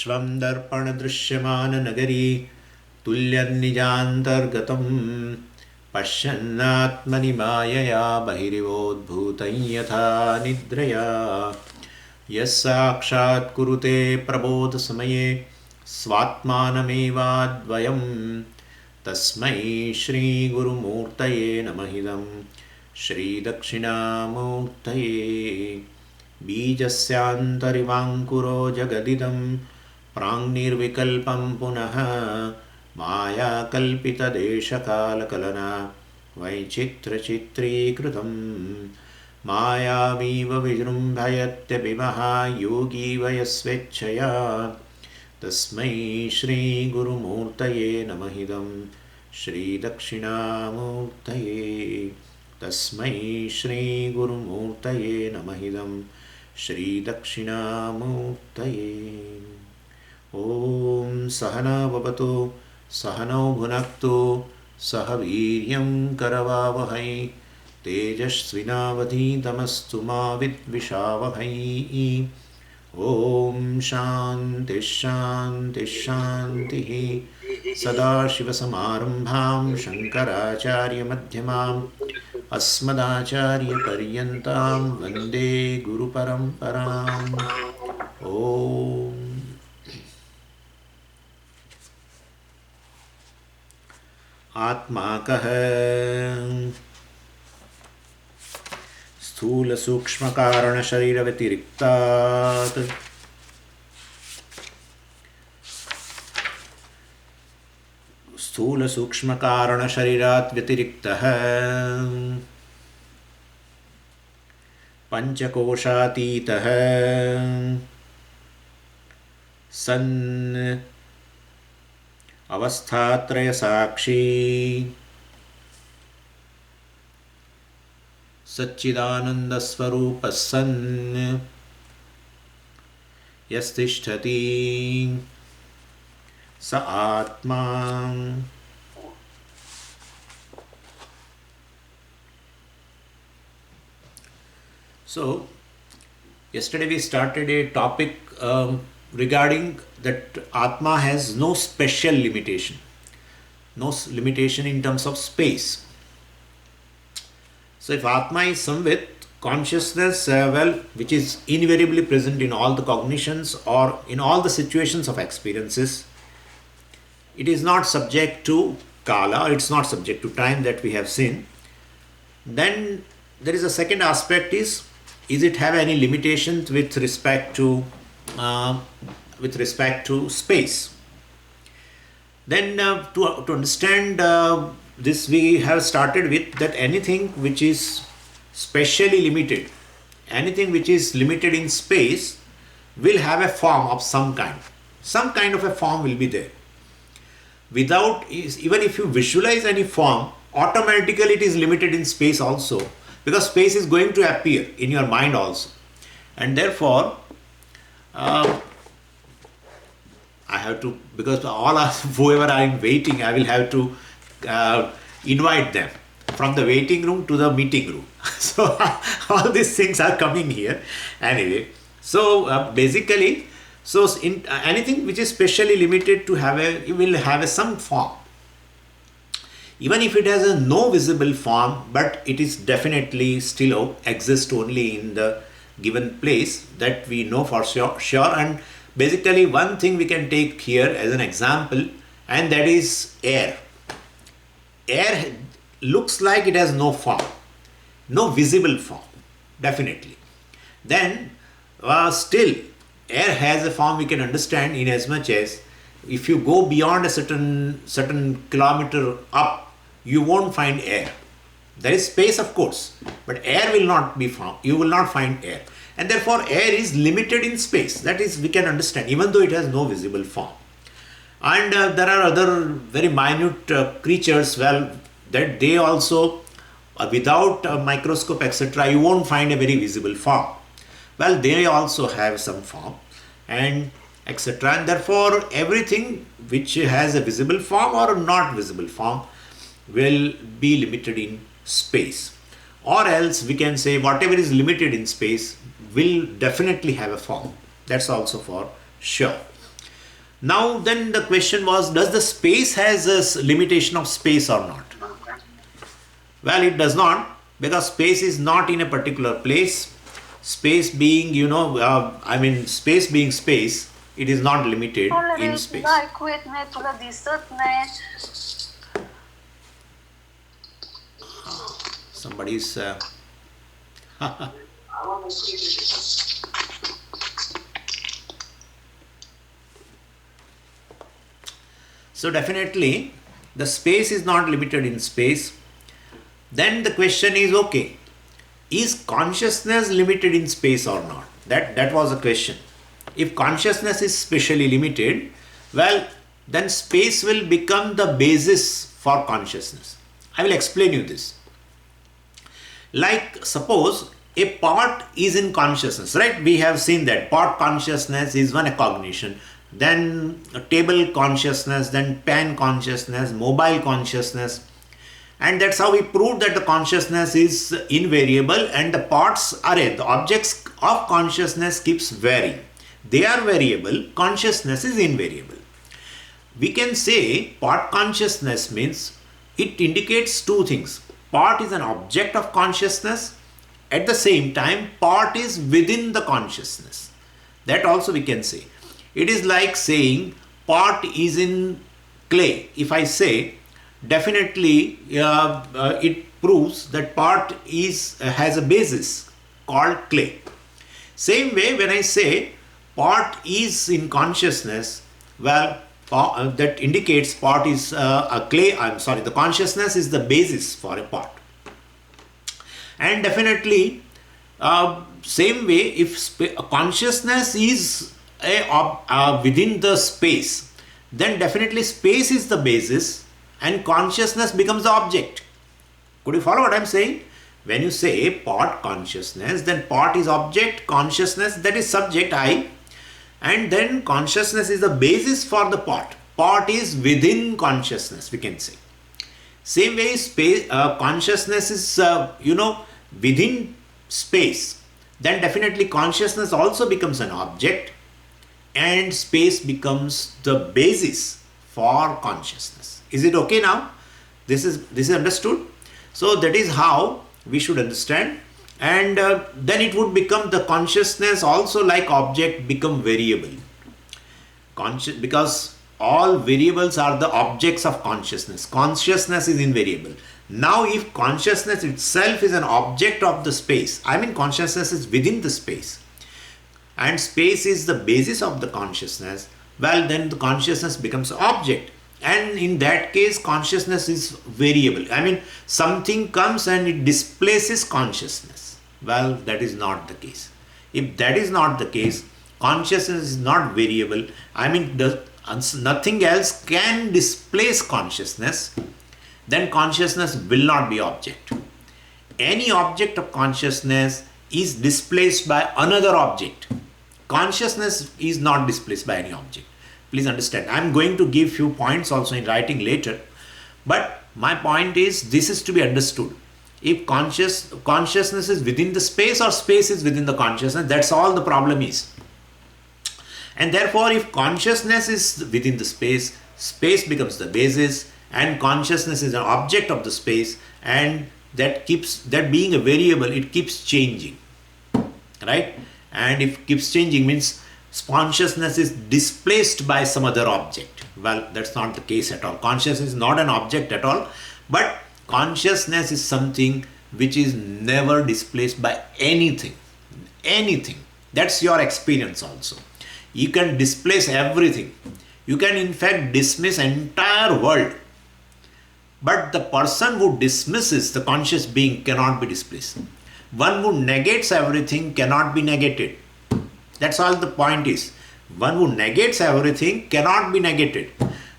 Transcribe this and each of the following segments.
विश्वं दर्पणदृश्यमाननगरी तुल्यन्निजान्तर्गतं पश्यन्नात्मनि मायया बहिरिवोद्भूतं यथा निद्रया यस्साक्षात् कुरुते प्रबोधसमये स्वात्मानमेवाद्वयं तस्मै श्रीगुरुमूर्तये नमः। श्रीदक्षिणामूर्तये बीजस्यान्तरिवाङ्कुरो जगदिदं प्राङ्निर्विकल्पं पुनः मायाकल्पितदेशकालकलना वैचित्रचित्रीकृतं मायावीव विजृम्भयत्यपि महायोगी वयस्वेच्छया तस्मै श्रीगुरुमूर्तये नमः। श्रीदक्षिणामूर्तये तस्मै श्रीगुरुमूर्तये नमः। श्रीदक्षिणामूर्तये। ॐ सहना भवतु सहनौ भुनक्तु सह वीर्यं करवावहै तेजस्विनावधीतमस्तु मा विद्विषावहै। ॐ शान्तिः शान्तिः शान्तिः। सदाशिवसमारम्भां शङ्कराचार्यमध्यमाम् अस्मदाचार्यपर्यन्तां वन्दे गुरुपरम्पराम्। ॐ आत्मा कः? स्थूलसूक्ष्मकारणशरीरव्यतिरिक्तात् स्थूलसूक्ष्मकारणशरीरात् व्यतिरिक्तः पञ्चकोशातीतः सन् अवस्थात्रयसाक्षी सच्चिदानन्दस्वरूपः सन् यस्तिष्ठति स आत्मा। So, yesterday we started a topic regarding that Atma has no special limitation, no limitation in terms of space. So, if Atma is somewhat consciousness, which is invariably present in all the cognitions or in all the situations of experiences, it is not subject to Kala, it's not subject to time that we have seen. Then there is a second aspect is it have any limitations with respect to space? Then to understand this, we have started with that anything which is specially limited, anything which is limited in space will have a form of some kind. Some kind of a form will be there. Without, even if you visualize any form, automatically it is limited in space also, because space is going to appear in your mind also. And therefore, I have to, because all us, whoever I am waiting, I will have to invite them from the waiting room to the meeting room. So all these things are coming here. Anyway, so basically, so in anything which is specially limited to have it will have some form. Even if it has a no visible form, but it is definitely still exists only in the given place, that we know for sure. And basically one thing we can take here as an example, and that is air. Air looks like it has no form, no visible form, definitely. Then still air has a form we can understand, in as much as if you go beyond a certain kilometer up, you won't find air. There is space, of course, but air will not be found. You will not find air. And therefore, air is limited in space. That is, we can understand, even though it has no visible form. And there are other very minute creatures, well, that they also, without a microscope, etc., you won't find a very visible form. Well, they also have some form, and etc. And therefore, everything which has a visible form or not visible form will be limited in space. Or else we can say whatever is limited in space will definitely have a form. That's also for sure. Now then the question was, does the space has a limitation of space or not? Well, it does not, because space is not in a particular place. Space being, space being space, it is not limited in space. Somebody's so definitely the space is not limited in space. Then the question is, okay, is consciousness limited in space or not? That was the question. If consciousness is specially limited, well, then space will become the basis for consciousness. I will explain you this. Like suppose a pot is in consciousness, right? We have seen that pot consciousness is one cognition, then table consciousness, then pen consciousness, mobile consciousness. And that's how we proved that the consciousness is invariable and the the objects of consciousness keeps varying. They are variable, consciousness is invariable. We can say pot consciousness means it indicates two things. Pot is an object of consciousness. At the same time, pot is within the consciousness. That also we can say. It is like saying pot is in clay. If I say, definitely it proves that pot has a basis called clay. Same way, when I say pot is in consciousness, well, that indicates pot is a clay. The consciousness is the basis for a pot. And definitely, same way, if consciousness is within the space, then definitely space is the basis and consciousness becomes the object. Could you follow what I am saying? When you say pot consciousness, then pot is object, consciousness, that is subject I, and then consciousness is the basis for the pot. Pot is within consciousness, we can say. Same way, consciousness is within space. Then definitely consciousness also becomes an object, and space becomes the basis for consciousness. Is it okay now? This is understood. So that is how we should understand. And then it would become the consciousness also, like object, become variable. Because all variables are the objects of consciousness. Consciousness is invariable. Now if consciousness itself is an object of the space, consciousness is within the space, and space is the basis of the consciousness, well, then the consciousness becomes object. And in that case, consciousness is variable. Something comes and it displaces consciousness. Well, that is not the case. If that is not the case, consciousness is not variable. Nothing else can displace consciousness. Then consciousness will not be object. Any object of consciousness is displaced by another object. Consciousness is not displaced by any object. Please understand. I am going to give few points also in writing later. But my point is, this is to be understood. If consciousness is within the space or space is within the consciousness, that's all the problem is. And therefore, if consciousness is within the space, space becomes the basis, and consciousness is an object of the space, and that being a variable, it keeps changing. Right? And if it keeps changing means consciousness is displaced by some other object. Well, that's not the case at all. Consciousness is not an object at all, but consciousness is something which is never displaced by anything. Anything. That's your experience also. You can displace everything. You can in fact dismiss entire world. But the person who dismisses the conscious being cannot be displaced. One who negates everything cannot be negated. That's all the point is. One who negates everything cannot be negated.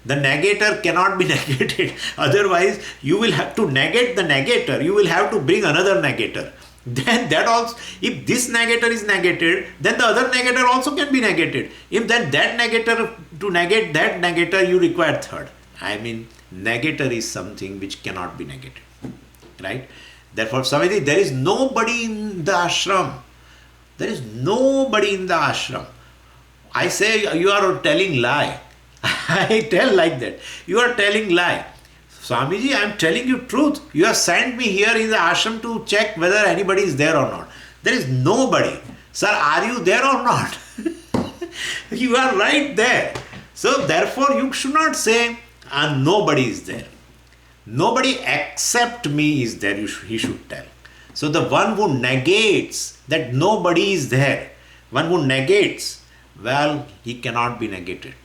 The negator cannot be negated. Otherwise, you will have to negate the negator. You will have to bring another negator. Then that also, if this negator is negated, then the other negator also can be negated. If then that negator, to negate that negator, you require third. Negator is something which cannot be negated. Right? Therefore, Samiti, there is nobody in the ashram. There is nobody in the ashram. I say you are telling lie. I tell like that. You are telling lie. Swamiji, I am telling you truth. You have sent me here in the ashram to check whether anybody is there or not. There is nobody. Sir, are you there or not? You are right there. So therefore you should not say, nobody is there. Nobody except me is there, he should tell. So the one who negates that nobody is there, one who negates, well, he cannot be negated.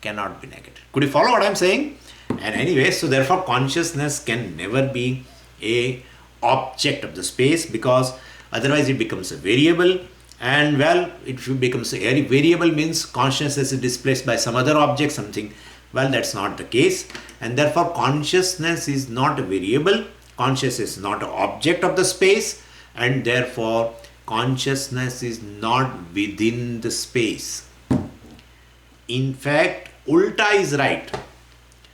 Cannot be negated. Could you follow what I am saying? And anyway, so therefore consciousness can never be a object of the space, because otherwise it becomes a variable. And well, if it becomes a variable means consciousness is displaced by some other object, something. Well, that's not the case. And therefore consciousness is not a variable. Consciousness is not an object of the space. And therefore consciousness is not within the space. In fact, ulta is right.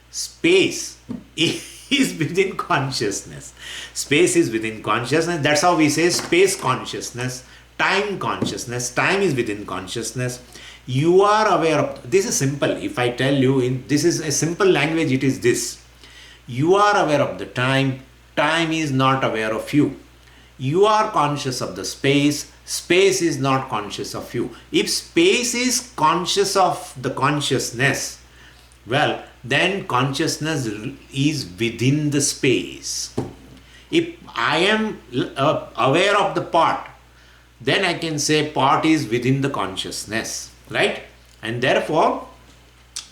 Space is within consciousness. Space is within consciousness. That's how we say space consciousness, time consciousness. Time is within consciousness. You are aware of, this is simple. If I tell you, this is a simple language, it is this. You are aware of the time. Time is not aware of you. You are conscious of the space. Space is not conscious of you. If space is conscious of the consciousness, well, then consciousness is within the space. If I am aware of the part, then I can say part is within the consciousness, right? And therefore,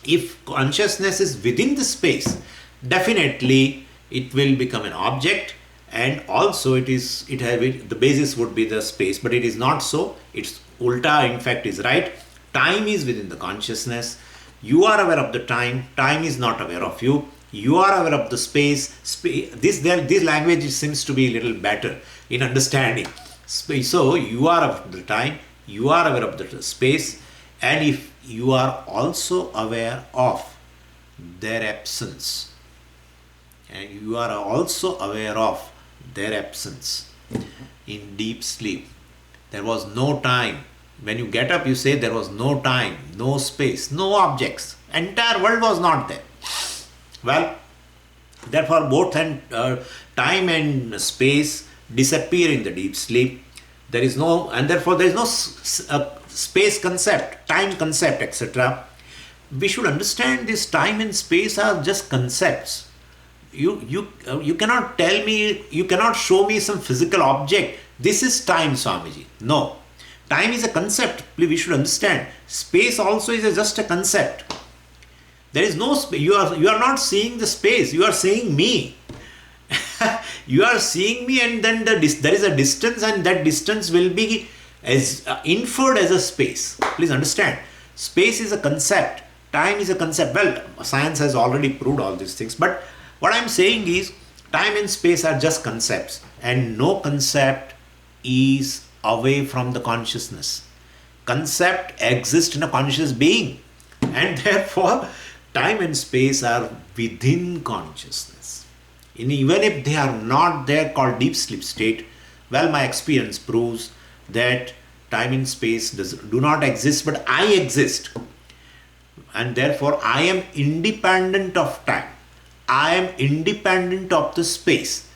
if consciousness is within the space, definitely it will become an object, and also the basis would be the space, but it is not so. It's ulta, in fact, is right. Time is within the consciousness. You are aware of the time. Time is not aware of you. You are aware of the space. This language seems to be a little better in understanding. So you are aware of the time. You are aware of the space. And if you are also aware of their absence, and you are also aware of their absence in deep sleep, there was no time. When you get up, you say there was no time, no space, no objects. Entire world was not there. Well, therefore both time and space disappear in the deep sleep. There is no, and therefore there is no space concept, time concept, etc. We should understand this time and space are just concepts. You cannot tell me, you cannot show me some physical object. This is time, Swamiji. No. Time is a concept. We should understand. Space also is just a concept. There is no space. You are not seeing the space. You are seeing me. You are seeing me, and then there is a distance, and that distance will be as inferred as a space. Please understand. Space is a concept. Time is a concept. Well, science has already proved all these things. But what I am saying is, time and space are just concepts, and no concept is away from the consciousness. Concept exists in a conscious being, and therefore time and space are within consciousness. And even if they are not there, called deep sleep state, well, my experience proves that time and space do not exist, but I exist, and therefore I am independent of time. I am independent of the space.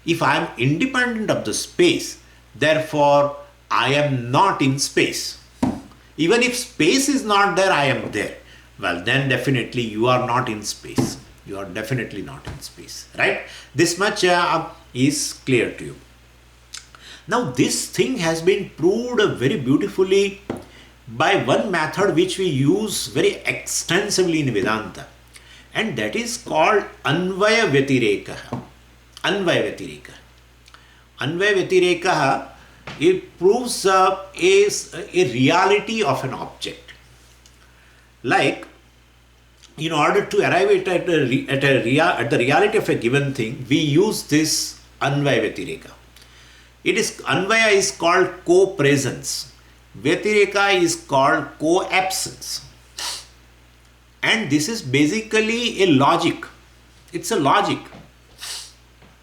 If I am independent of the space, therefore I am not in space. Even if space is not there, I am there. Well, then definitely you are not in space. You are definitely not in space, right? This much is clear to you. Now this thing has been proved very beautifully by one method which we use very extensively in Vedanta, and that is called Anvaya Vyatireka. Anvaya Vyatireka. Anvaya Vyatireka, it proves a reality of an object. Like, in order to arrive at the reality of a given thing, we use this Anvaya Vyatireka. Anvaya is called co-presence. Vyatireka is called co-absence. And this is basically a logic. It's a logic.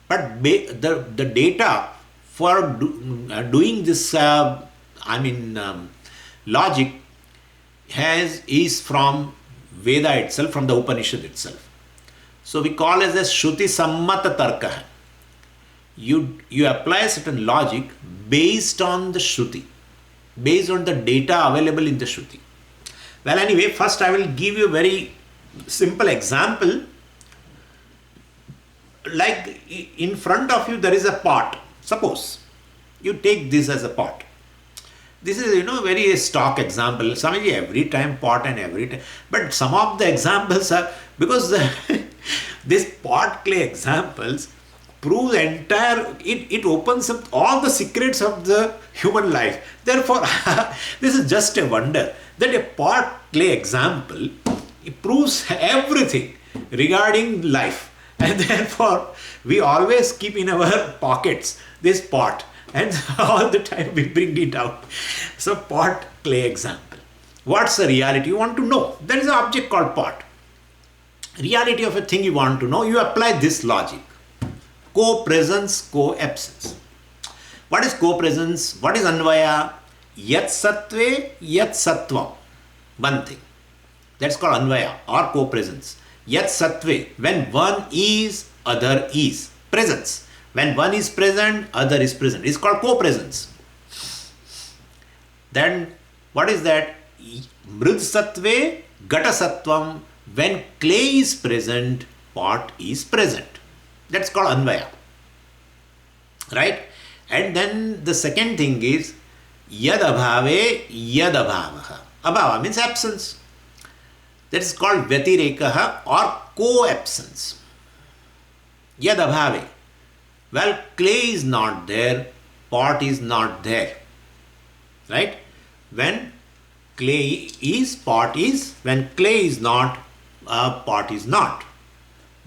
But the data for doing this, logic is from Veda itself, from the Upanishad itself. So we call it as Shruti Sammata Tarka. You apply a certain logic based on the Shruti, based on the data available in the Shruti. Well, anyway, first I will give you a very simple example. Like in front of you there is a pot. Suppose you take this as a pot. This is, very stock example. Swamiji, every time pot and every time. But some of the examples are, because this pot clay examples prove it opens up all the secrets of the human life. Therefore, this is just a wonder that a pot clay example, it proves everything regarding life. And therefore, we always keep in our pockets this pot. And all the time we bring it out. So pot clay example. What's the reality you want to know? There is an object called pot. Reality of a thing you want to know, you apply this logic. Co-presence, co-absence. What is co-presence? What is anvaya? Yat sattve, yat sattvam. One thing. That's called anvaya or co-presence. Yat sattve, when one is, other is. Presence. When one is present, other is present. It's called co-presence. Then, what is that? Mrid sattve, gata sattvam. When clay is present, pot is present. That's called anvaya. Right? And then the second thing is yad abhave, yad abhavaha. Abhava means absence. That is called vyatirekaha or co-absence. Yad abhave. Well, clay is not there, pot is not there. Right? When clay is, pot is. When clay is not, pot is not.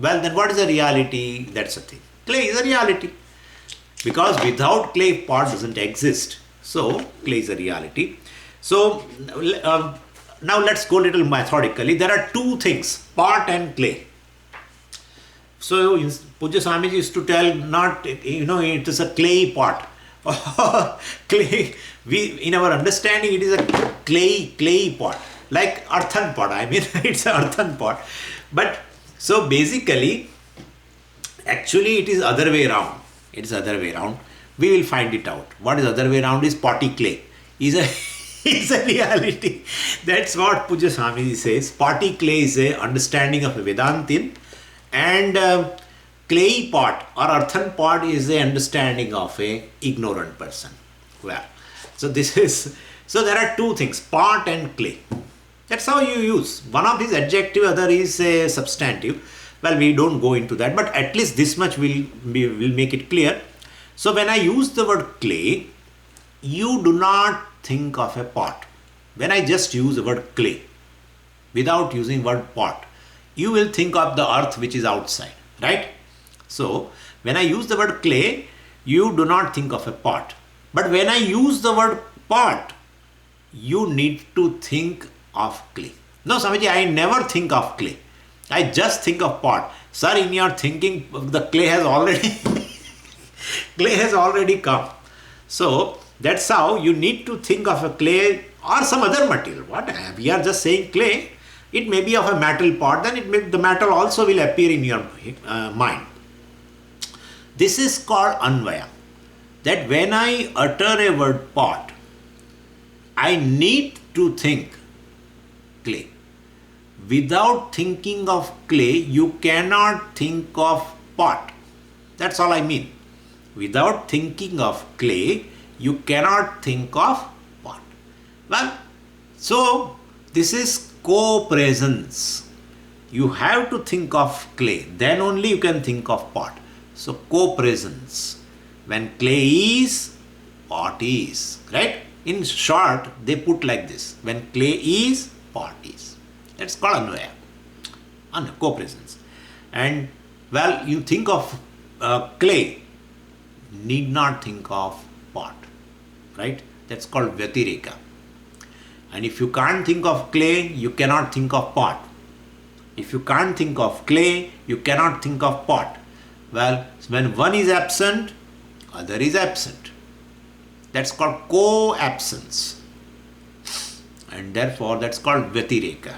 Well, then what is the reality? That's the thing. Clay is a reality. Because without clay, pot doesn't exist. So, clay is a reality. So, now let's go a little methodically. There are two things, pot and clay. So, Pujya Swamiji used to tell, not, it is a clay pot. Clay, in our understanding, it is a clay pot. Like earthen pot, it's an earthen pot. But, so basically, actually it is other way around. It is other way around. We will find it out. What is other way around is potty clay. Is a reality. That's what Pujya Swamiji says. Potty clay is a understanding of a Vedantin. And clay pot or earthen pot is the understanding of a ignorant person. Well, so there are two things, pot and clay. That's how you use. One of these adjective, other is a substantive. Well, we don't go into that, but at least this much will make it clear. So when I use the word clay, you do not think of a pot. When I just use the word clay, without using word pot, you will think of the earth which is outside, right? So, when I use the word clay, you do not think of a pot. But when I use the word pot, you need to think of clay. No, Swamiji, I never think of clay. I just think of pot. Sir, in your thinking, the clay has already come. So, that's how you need to think of a clay or some other material. What? We are just saying clay. It may be of a metal pot, then the metal also will appear in your mind. This is called anvaya. That when I utter a word pot, I need to think clay. Without thinking of clay, you cannot think of pot. That's all I mean. Without thinking of clay, you cannot think of pot. Well, so this is co-presence. You have to think of clay, then only you can think of pot. So co-presence. When clay is, pot is. Right? In short, they put like this. When clay is, pot is. That's called anvaya. Co-presence. And well, you think of clay, need not think of pot. Right? That's called vyatireka. And if you can't think of clay, you cannot think of pot. If you can't think of clay, you cannot think of pot. Well, when one is absent, other is absent. That's called co-absence. And therefore, that's called vyatireka.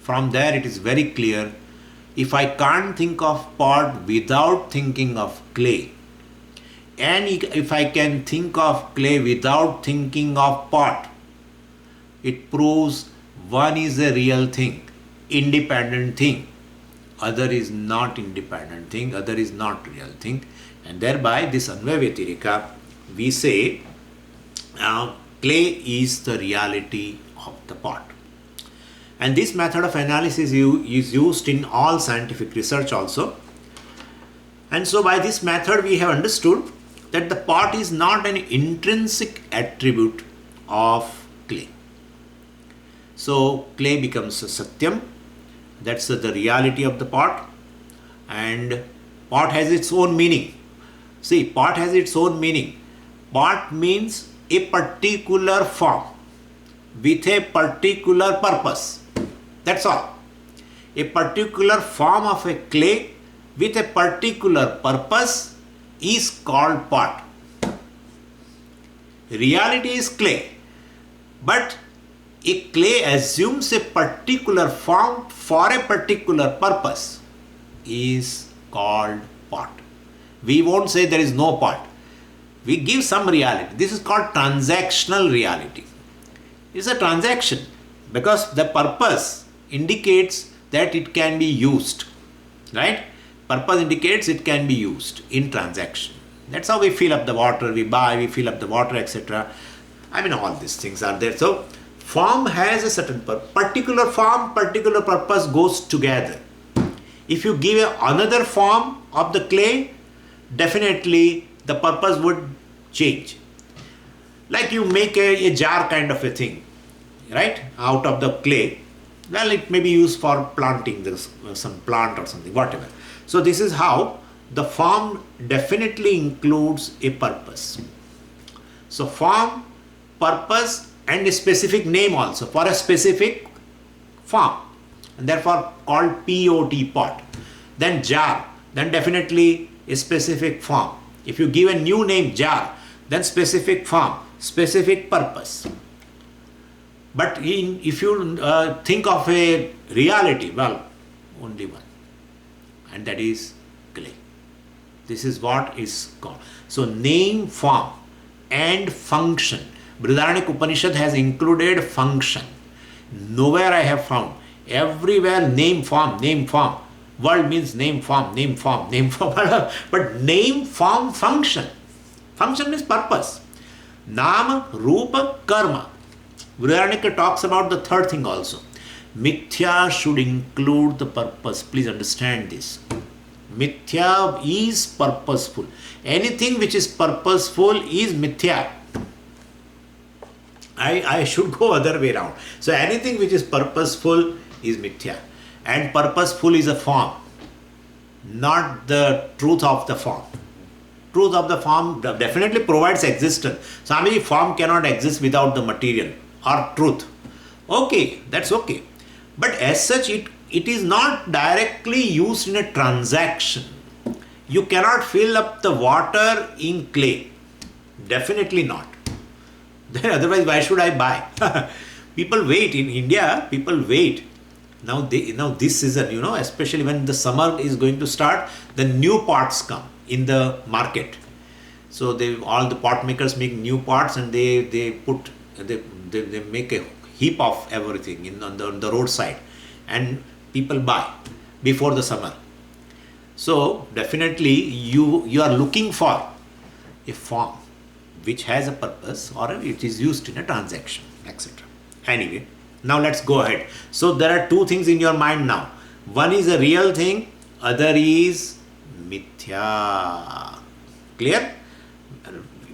from there it is very clear, if I can't think of pot without thinking of clay, and if I can think of clay without thinking of pot, it proves one is a real thing, independent thing. Other is not independent thing, other is not real thing. And thereby this Anvaya Vyatireka, we say clay is the reality of the pot. And this method of analysis is used in all scientific research also. And so by this method we have understood that the pot is not an intrinsic attribute of clay. So clay becomes a Satyam, that's the reality of the pot, and pot has its own meaning. See, pot has its own meaning. Pot means a particular form with a particular purpose. That's all. A particular form of a clay with a particular purpose is called pot. Reality is clay, but a clay assumes a particular form for a particular purpose is called pot. We won't say there is no pot. We give some reality. This is called transactional reality. It's a transaction because the purpose indicates that it can be used, right? Purpose indicates it can be used in transaction. That's how we fill up the water, we buy, we fill up the water, etc. I mean, all these things are there. So form has a certain particular form, particular purpose goes together. If you give another form of the clay, definitely the purpose would change. Like you make a jar kind of a thing, right, out of the clay. Well, it may be used for planting this, some plant or something, whatever. So this is how the form definitely includes a purpose. So form, purpose, and a specific name also for a specific form, and therefore called POT, pot. Then jar, then definitely a specific form. If you give a new name jar, then specific form, specific purpose. But if you think of a reality, well, only one, and that is clay. This is what is called. So name, form, and function. Brihadaranyaka Upanishad has included function. Nowhere I have found. Everywhere name, form, name, form. Word means name, form, name, form, name, form. But name, form, function. Function means purpose. Nama, Rupa, Karma. Brihadaranyaka talks about the third thing also. Mithya should include the purpose. Please understand this. Mithya is purposeful. Anything which is purposeful is mithya. I should go other way around. So anything which is purposeful is mithya. And purposeful is a form, not the truth of the form. Truth of the form definitely provides existence. Swamiji, form cannot exist without the material or truth. Okay, that's okay. But as such, it is not directly used in a transaction. You cannot fill up the water in clay. Definitely not. Then otherwise, why should I buy? People wait. In India, people wait. Now this season, especially when the summer is going to start, the new pots come in the market. So all the pot makers make new pots, and they make a heap of everything on the roadside, and people buy before the summer. So definitely you are looking for a form which has a purpose, or it is used in a transaction, etc. Anyway, now let's go ahead. So there are two things in your mind now. One is a real thing, other is mithya. Clear?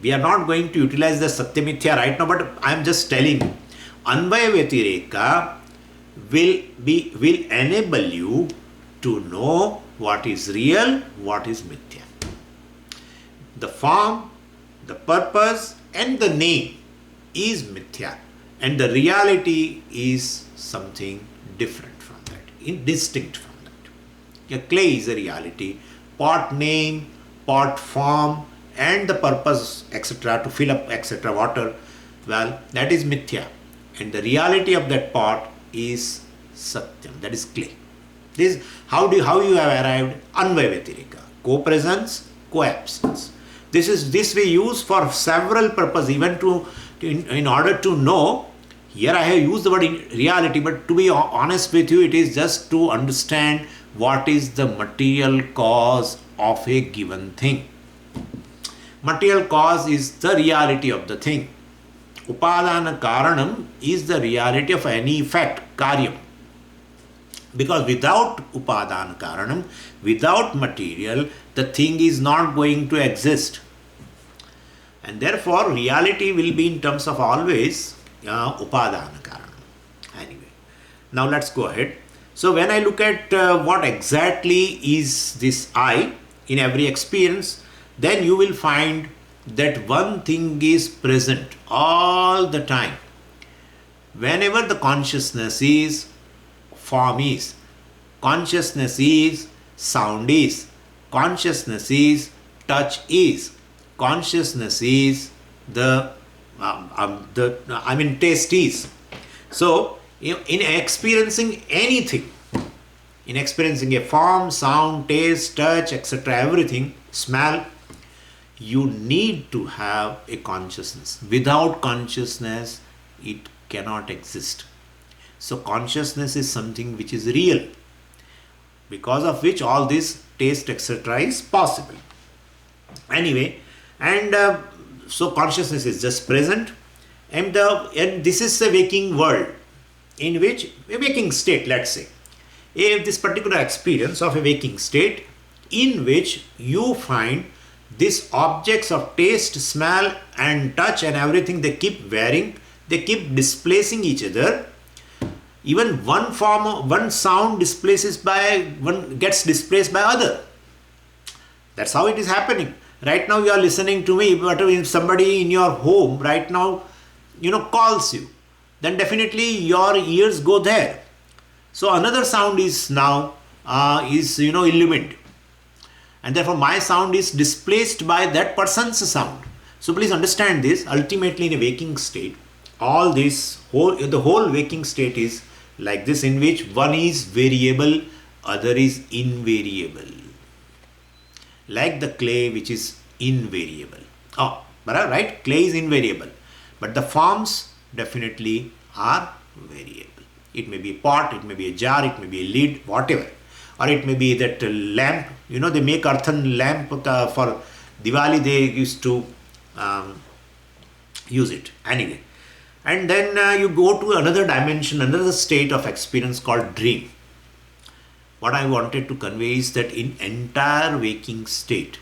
We are not going to utilize the Satya Mithya right now, but I am just telling you. Anvaya Vyatireka will enable you to know what is real, what is mithya. The form, the purpose, and the name is mithya, and the reality is something different from that, distinct from that. A clay is a reality, pot name, pot form, and the purpose, etc., to fill up, etc., water, well, that is mithya. And the reality of that pot is Satyam. That is clay. This how you have arrived? Anvaya-vyatirika. Co-presence, co-absence. This we use for several purposes, even in order to know. Here I have used the word in reality, but to be honest with you, it is just to understand what is the material cause of a given thing. Material cause is the reality of the thing. Upadana karanam is the reality of any effect, karyam. Because without upadana karanam, without material, the thing is not going to exist. And therefore, reality will be in terms of always upadana karanam. Anyway, now let's go ahead. So when I look at what exactly is this I in every experience, then you will find that one thing is present all the time. Whenever the consciousness is, form is, consciousness is, sound is, consciousness is, touch is, consciousness is, taste is. So, in experiencing anything, in experiencing a form, sound, taste, touch, etc., everything, smell, you need to have a consciousness. Without consciousness, it cannot exist. So consciousness is something which is real, because of which all this taste, etc., is possible. Anyway, and so consciousness is just present, and this is a waking world, in which a waking state, let's say, this particular experience of a waking state, in which you find these objects of taste, smell and touch and everything, they keep varying, they keep displacing each other. Even one sound gets displaced by other. That's how it is happening. Right now you are listening to me, but if somebody in your home right now, calls you, then definitely your ears go there. So another sound is now illumined. And therefore my sound is displaced by that person's sound. So please understand this. Ultimately, in a waking state, the whole waking state is like this, in which one is variable, other is invariable. Like the clay, which is invariable. Right? Clay is invariable. But the forms definitely are variable. It may be a pot, it may be a jar, it may be a lid, whatever. Or it may be that lamp. They make earthen lamp for Diwali. They used to use it. Anyway. And then you go to another dimension, another state of experience called dream. What I wanted to convey is that in entire waking state,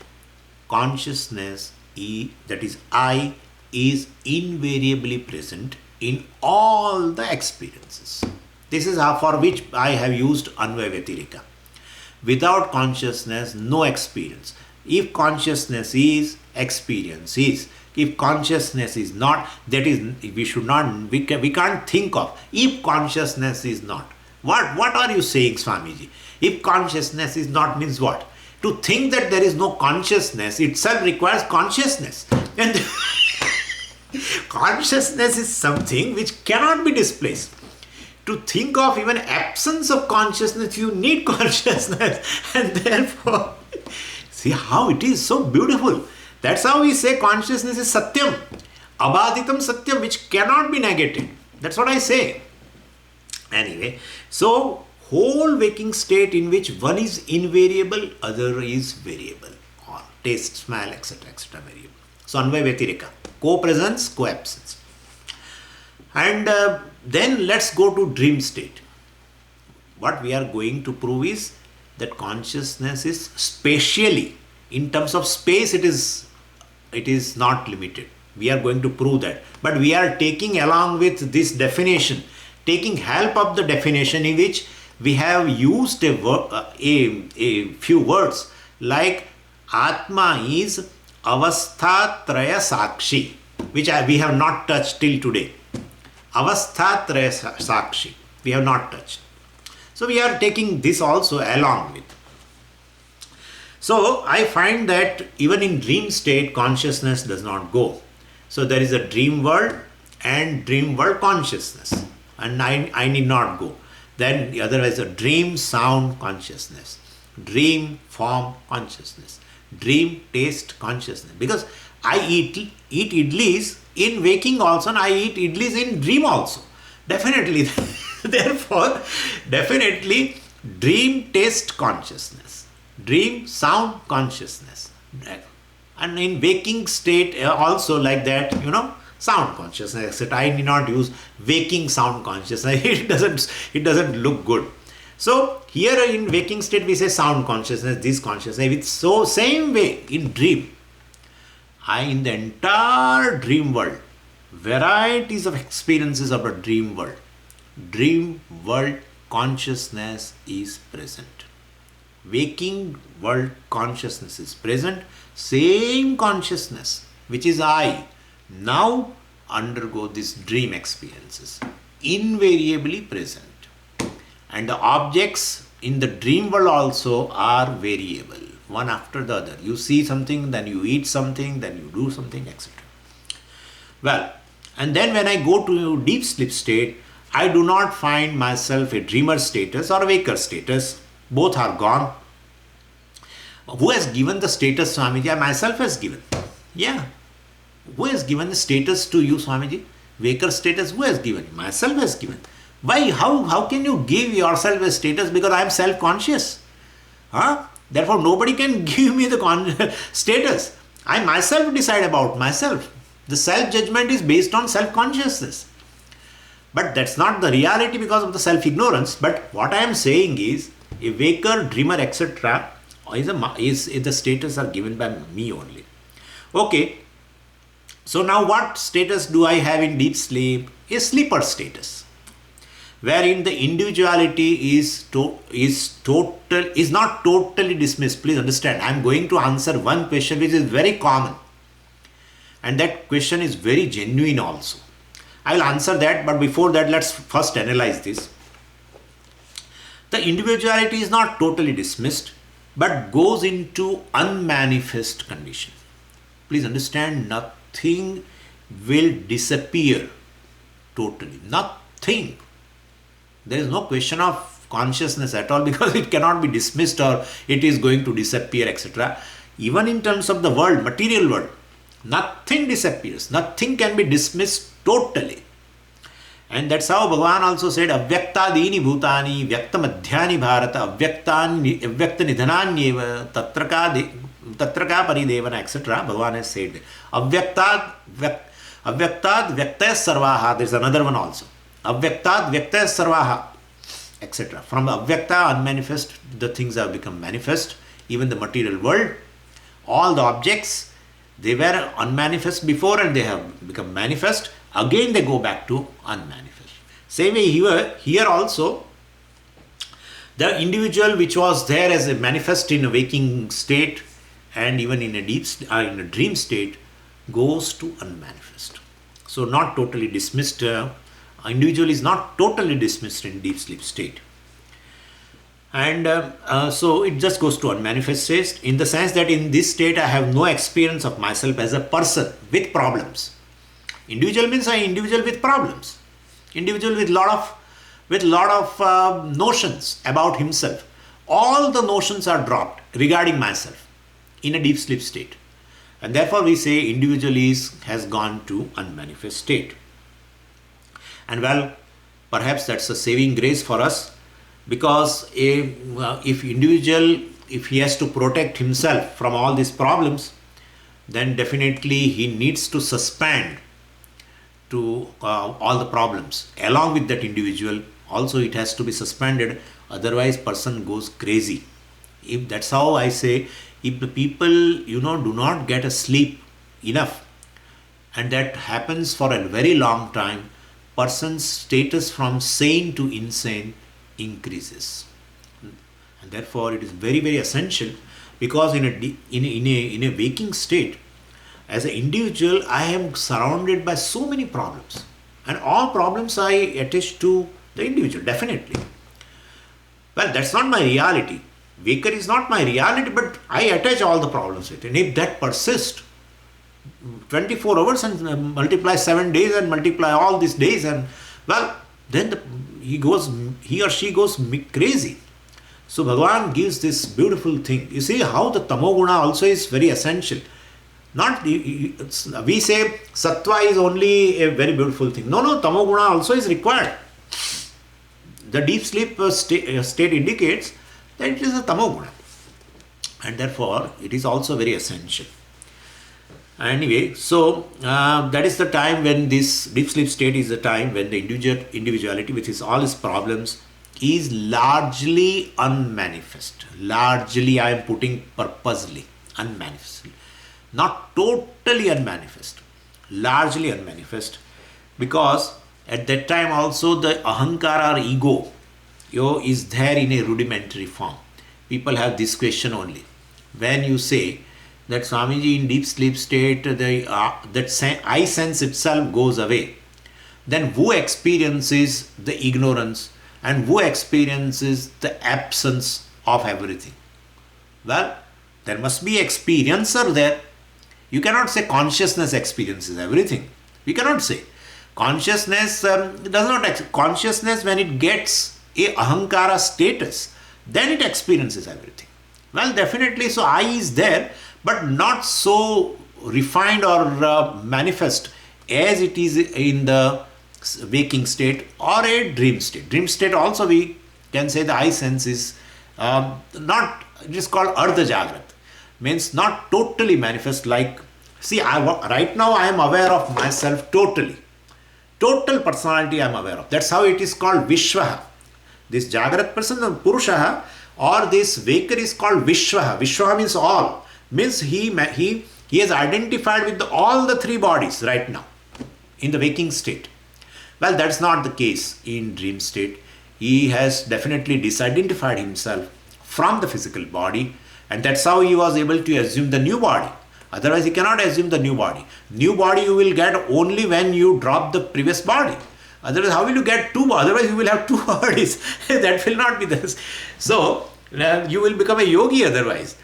consciousness, that is I, is invariably present in all the experiences. This is for which I have used Anvaya-vyatirika. Without consciousness, no experience. If consciousness is, experience is. If consciousness is not, that is, we can't think of. If consciousness is not, what are you saying, Swamiji? If consciousness is not means what? To think that there is no consciousness itself requires consciousness. And consciousness is something which cannot be displaced. To think of even absence of consciousness, you need consciousness. And therefore, see how it is so beautiful. That's how we say consciousness is satyam. Abaditam satyam, which cannot be negated. That's what I say. Anyway, so whole waking state in which one is invariable, other is variable. Or taste, smell, etc., variable. So Anvaya-vyatirika. Co-presence, co-absence. And then let's go to dream state. What we are going to prove is that consciousness is spatially, in terms of space, it is not limited. We are going to prove that. But we are taking along with this definition, taking help of the definition, in which we have used a few words like Atma is avastha-traya sakshi, which we have not touched till today. Avastha-traya sakshi, we have not touched. So we are taking this also along with. So I find that even in dream state, consciousness does not go. So there is a dream world and dream world consciousness, and I need not go. Then otherwise a dream sound consciousness, dream form consciousness, dream taste consciousness. Because I eat idlis in waking also, and I eat idlis in dream also. Definitely. Therefore, definitely dream taste consciousness, dream sound consciousness, and in waking state also like that, sound consciousness, etc. I need not use waking sound consciousness. It doesn't look good. So here in waking state we say sound consciousness, this consciousness. With so same way in dream, in the entire dream world, varieties of experiences of a dream world consciousness is present. Waking world consciousness is present. Same consciousness, which is I, now undergo these dream experiences, invariably present. And the objects in the dream world also are variable, one after the other. You see something, then you eat something, then you do something, etc. Well, and then when I go to deep sleep state, I do not find myself a dreamer status or a waker status. Both are gone. Who has given the status, Swamiji? I myself has given. Yeah. Who has given the status to you, Swamiji? Waker status, who has given? Myself has given. Why? How can you give yourself a status? Because I am self-conscious. Therefore, nobody can give me the status. I myself decide about myself. The self-judgment is based on self-consciousness. But that's not the reality because of the self-ignorance. But what I am saying is, a waker, dreamer, etc. is the status are given by me only. Okay. So now what status do I have in deep sleep? A sleeper status, wherein the individuality is not totally dismissed. Please understand, I am going to answer one question which is very common, and that question is very genuine also. I will answer that, but before that, let's first analyze this. The individuality is not totally dismissed, but goes into unmanifest condition. Please understand, nothing will disappear totally. Nothing. There is no question of consciousness at all, because it cannot be dismissed or it is going to disappear, etc. Even in terms of the world, material world, nothing disappears. Nothing can be dismissed totally. And that's how Bhagavan also said, Avyaktadini bhutani vyaktamadhyani bharata avyakta nidhananyeva tatraka paridevana, etc. Bhagavan has said, Avyaktad vyaktaya sarvaha. There is another one also. Avyaktad vyaktaya sarvaha, etc. From avyakta, unmanifest, the things have become manifest. Even the material world, all the objects, they were unmanifest before and they have become manifest. Again they go back to unmanifest. Same way here also, the individual which was there as a manifest in a waking state and even in a dream state goes to unmanifest. So not totally dismissed. Individual is not totally dismissed in deep sleep state. And so it just goes to unmanifest state, in the sense that in this state I have no experience of myself as a person with problems. Individual means an individual with problems, individual with lot of notions about himself. All the notions are dropped regarding myself in a deep sleep state, and therefore we say individual has gone to unmanifest state. And well, perhaps that's a saving grace for us, because if individual, if he has to protect himself from all these problems, then definitely he needs to suspend to all the problems. Along with that individual, also it has to be suspended, otherwise person goes crazy. If that's how I say, if the people do not get a sleep enough, and that happens for a very long time, person's status from sane to insane increases. And therefore it is very, very essential, because in a waking state, as an individual, I am surrounded by so many problems, and all problems I attach to the individual, definitely. Well, that's not my reality. Waker is not my reality, but I attach all the problems with it. And if that persists 24 hours and multiply 7 days and multiply all these days, and well, then he or she goes crazy. So Bhagavan gives this beautiful thing. You see how the tamoguna also is very essential. Not we say sattva is only a very beautiful thing. No, tamoguna also is required. The deep sleep state indicates that it is a tamoguna, and therefore it is also very essential. Anyway, so that is the time when this deep sleep state is the time when the individuality with all its problems is largely unmanifest. Largely, I am putting purposely unmanifest, not totally unmanifest, largely unmanifest, because at that time also the ahankara or ego is there in a rudimentary form. People have this question only. When you say that Swamiji, in deep sleep state, that I sense itself goes away, then who experiences the ignorance and who experiences the absence of everything? Well, there must be experiencer there. You cannot say consciousness experiences everything. We cannot say. Consciousness does not. Consciousness, when it gets a ahankara status, then it experiences everything. Well, definitely, so I is there, but not so refined or manifest as it is in the waking state or a dream state. Dream state also we can say the I sense is not, it is called Ardha Jagrat, means not totally manifest like, see, right now I am aware of myself totally. Total personality I am aware of. That's how it is called Vishwaha. This Jagrat person, the Purushaha, or this waker is called Vishwaha. Vishwaha means all. Means he has identified with all the three bodies right now in the waking state. Well, that's not the case in dream state. He has definitely disidentified himself from the physical body, and that's how he was able to assume the new body. Otherwise, he cannot assume the new body. New body you will get only when you drop the previous body. Otherwise, how will you get two? Otherwise, you will have two bodies. That will not be this. So, you will become a yogi otherwise.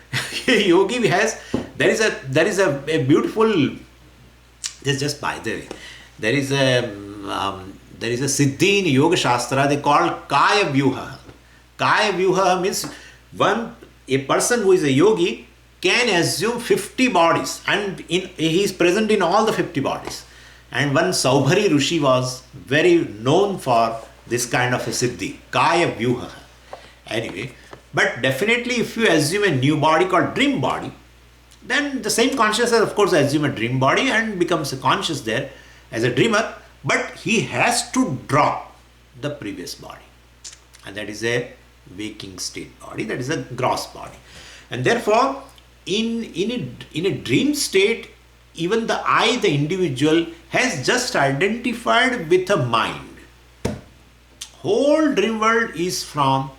Yogi has, there is a beautiful, just by the way, there is a siddhi in Yoga Shastra, they call Kaya Vyuha. Kaya Vyuha means a person who is a yogi can assume 50 bodies, and he is present in all the 50 bodies. And one Saubhari Rishi was very known for this kind of a siddhi, Kaya Vyuha. Anyway, but definitely if you assume a new body called dream body, then the same consciousness of course assume a dream body and becomes a conscious there as a dreamer, but he has to drop the previous body, and that is a waking state body, that is a gross body. And therefore in a dream state, even the I, the individual, has just identified with a mind. Whole dream world is from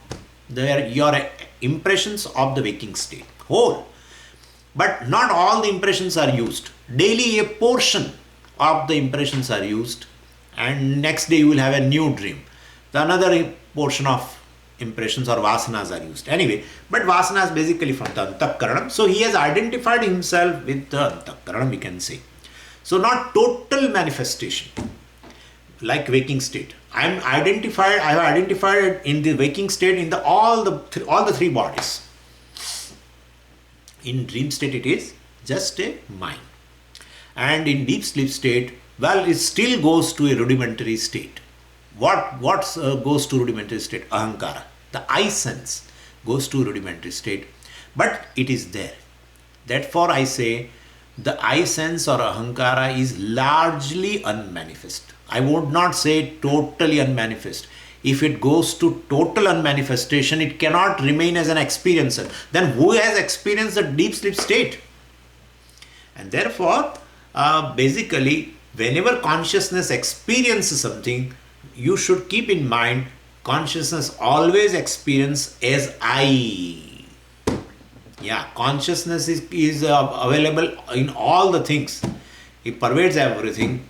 your impressions of the waking state, whole. But not all the impressions are used. Daily a portion of the impressions are used, and next day you will have a new dream. Another portion of impressions or vasanas are used. Anyway, but vasanas basically from the antakaranam. So he has identified himself with the antakaranam, we can say. So not total manifestation like waking state. I have identified in the waking state in all the three bodies. In dream state it is just a mind. And in deep sleep state, well, it still goes to a rudimentary state. What goes to rudimentary state? Ahankara. The I sense goes to rudimentary state, but it is there. Therefore, I say the I sense or ahankara is largely unmanifest. I would not say totally unmanifest. If it goes to total unmanifestation, it cannot remain as an experiencer. Then who has experienced the deep sleep state? And therefore, basically, whenever consciousness experiences something, you should keep in mind consciousness always experience as I. Yeah, consciousness is available in all the things. It pervades everything,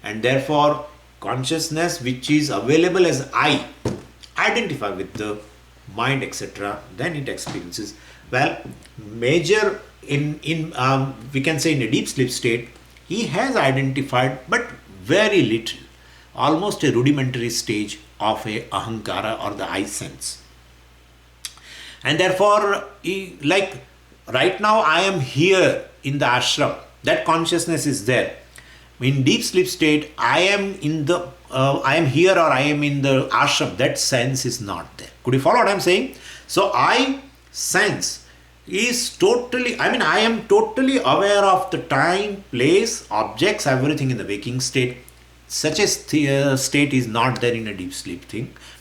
and therefore consciousness which is available as I, identify with the mind, etc., then it experiences. Well, major in we can say in a deep sleep state, he has identified but very little, almost a rudimentary stage of a ahankara or the I sense. And therefore, like right now I am here in the ashram, that consciousness is there. In deep sleep state, I am here or I am in the ashram, that sense is not there. Could you follow what I am saying? So I sense is totally, I am totally aware of the time, place, objects, everything in the waking state. Such a state is not there in a deep sleep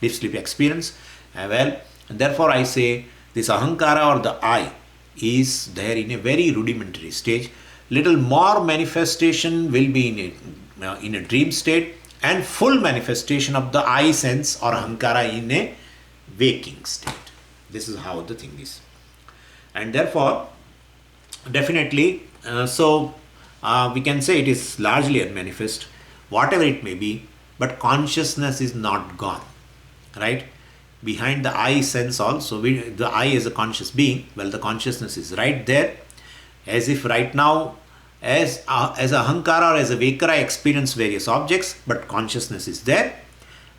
experience. Well, and therefore I say this ahankara or the I is there in a very rudimentary stage. Little more manifestation will be in a dream state, and full manifestation of the I sense or ahankara in a waking state. This is how the thing is. And therefore, definitely, we can say it is largely unmanifest, whatever it may be, but consciousness is not gone, right? Behind the I sense also, the I is a conscious being. Well, the consciousness is right there, as if right now, as a ahankara or as a waker, I experience various objects, but consciousness is there,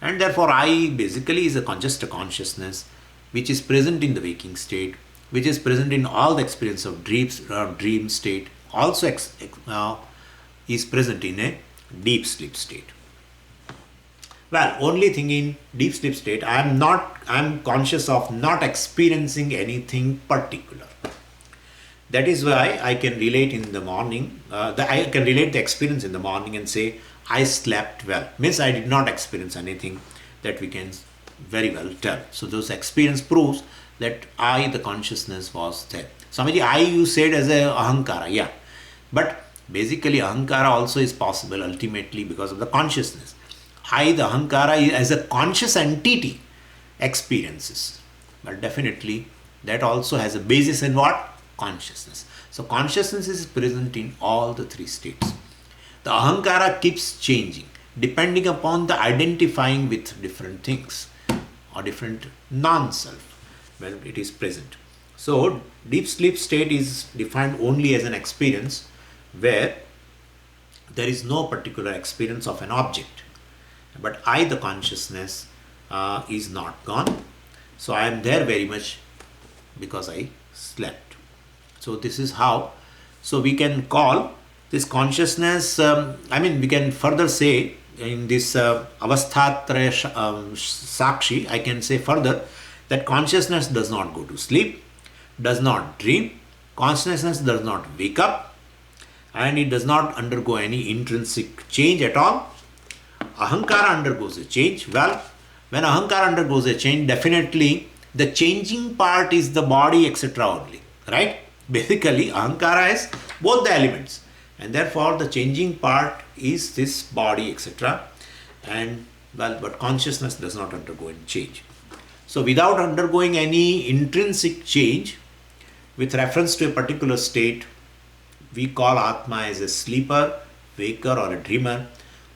and therefore I basically is just a consciousness which is present in the waking state, which is present in all the experience of dream state, also is present in a deep sleep state. Well, only thing in deep sleep state, I am conscious of not experiencing anything particular. That is why I can relate in the morning, I can relate the experience in the morning and say, I slept well. Means I did not experience anything, that we can very well tell. So those experience proves that the consciousness was there. Swamiji, you said as a ahankara, yeah. But basically ahankara also is possible ultimately because of the consciousness. The ahankara as a conscious entity experiences. But definitely that also has a basis in what? Consciousness. So consciousness is present in all the three states. The ahankara keeps changing depending upon the identifying with different things or different non-self when it is present. So deep sleep state is defined only as an experience where there is no particular experience of an object, but the consciousness is not gone. So I am there very much because I slept. So this is how. So we can call this consciousness, we can further say in this avasthatraya sakshi, I can say further that consciousness does not go to sleep, does not dream, consciousness does not wake up, and it does not undergo any intrinsic change at all. Ahankara undergoes a change. Well, when ahankara undergoes a change, definitely the changing part is the body, etc. only, right? Basically, ahankara is both the elements, and therefore the changing part is this body, etc. And well, but consciousness does not undergo any change. So without undergoing any intrinsic change with reference to a particular state, we call Atma as a sleeper, waker, or a dreamer.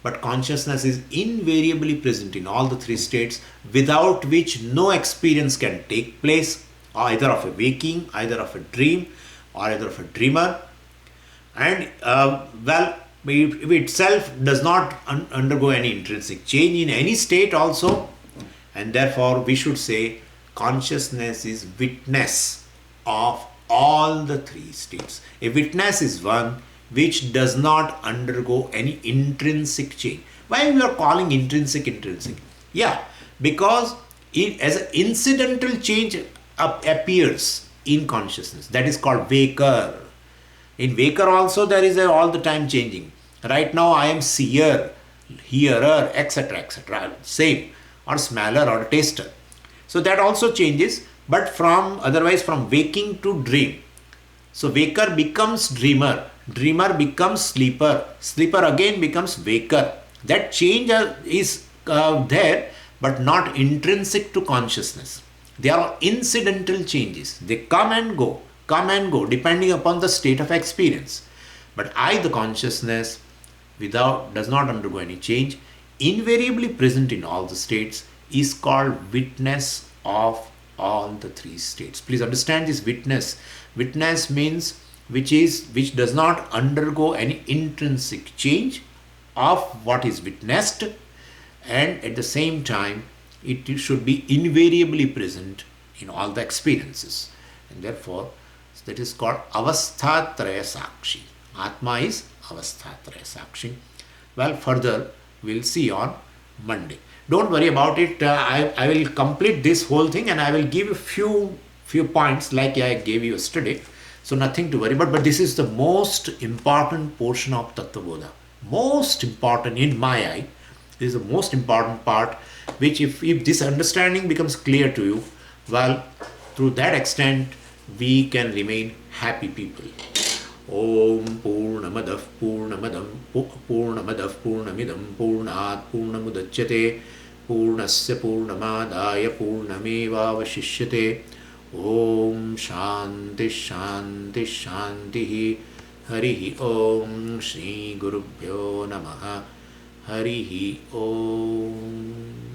But consciousness is invariably present in all the three states, without which no experience can take place, either of a waking, either of a dream, or either of a dreamer. And it itself does not undergo any intrinsic change in any state also. And therefore we should say consciousness is witness of all the three states. A witness is one which does not undergo any intrinsic change. Why we are calling intrinsic? Yeah, because it as an incidental change appears in consciousness. That is called waker. In waker also there is all the time changing. Right now I am seer, hearer, etc. Same, or smeller or taster. So that also changes, but otherwise from waking to dream. So waker becomes dreamer, dreamer becomes sleeper, sleeper again becomes waker. That change is there, but not intrinsic to consciousness. They are incidental changes. They come and go depending upon the state of experience. But the consciousness does not undergo any change, invariably present in all the states, is called witness of all the three states. Please understand this witness. Witness means which does not undergo any intrinsic change of what is witnessed, and at the same time it should be invariably present in all the experiences, and therefore that is called avasthatraya sakshi. Atma is avasthatraya sakshi. Well, further we'll see on Monday. Don't worry about it. I will complete this whole thing and I will give you few points like I gave you yesterday. So nothing to worry about. But this is the most important portion of Tattvabodha. Most important in my eye. This is the most important part, which if this understanding becomes clear to you, well, through that extent we can remain happy people. Om Purnamadah Purnamadam Purnamadah Purnamidam Purnat Purnamudachyate Purnasya Purnamadaya Purnamevavashishyate. Om Shanti Shanti Shanti. Harihi Om Shri Gurubhyo Namaha. Harihi Om.